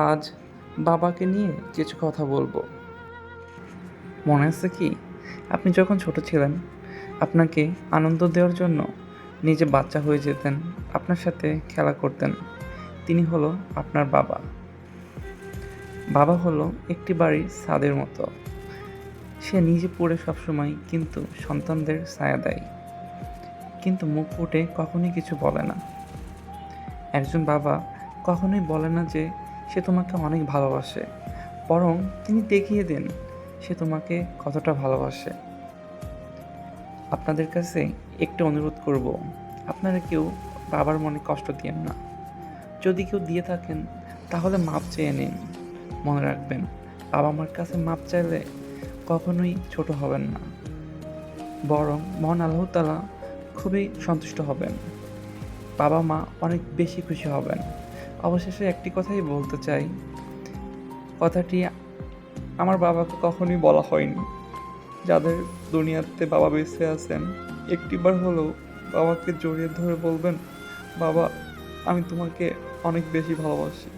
আজ বাবাকে নিয়ে কিছু কথা বলবো। মনে আছে কি, আপনি যখন ছোট ছিলেন আপনাকে আনন্দ দেওয়ার জন্য নিজে বাচ্চা হয়ে যেতেন, আপনার সাথে খেলা করতেন। তিনি হলো আপনার বাবা। বাবা হলো একটি বাড়ির ছাদের মতো। সে নিজে পড়ে সবসময় কিন্তু সন্তানদের ছায়া দেয়, কিন্তু মুখ ফুটে কখনোই কিছু বলে না। একজন বাবা কখনোই বলে না যে সে তোমাকে অনেক ভালোবাসে, বরং তিনি দেখিয়ে দেন সে তোমাকে কতটা ভালোবাসে। আপনাদের কাছে একটু অনুরোধ করব, আপনারা কেউ বাবার মনে কষ্ট দিয়েন না। যদি কেউ দিয়ে থাকেন তাহলে মাপ চেয়ে নিন। মনে রাখবেন, বাবা মার কাছে মাপ চাইলে কখনোই ছোট হবেন না, বরং মহান আল্লাহ তাআলা খুবই সন্তুষ্ট হবেন। বাবা মা অনেক বেশি খুশি হবেন। অবশেষে একটি কথাই বলতে চাই, কথাটি আমার বাবাকে কখনোই বলা হয়নি। যাদের দুনিয়াতে বাবা বেঁচে আছেন, একটিবার হলেও বাবাকে জড়িয়ে ধরে বলবেন, বাবা আমি তোমাকে অনেক বেশি ভালোবাসি।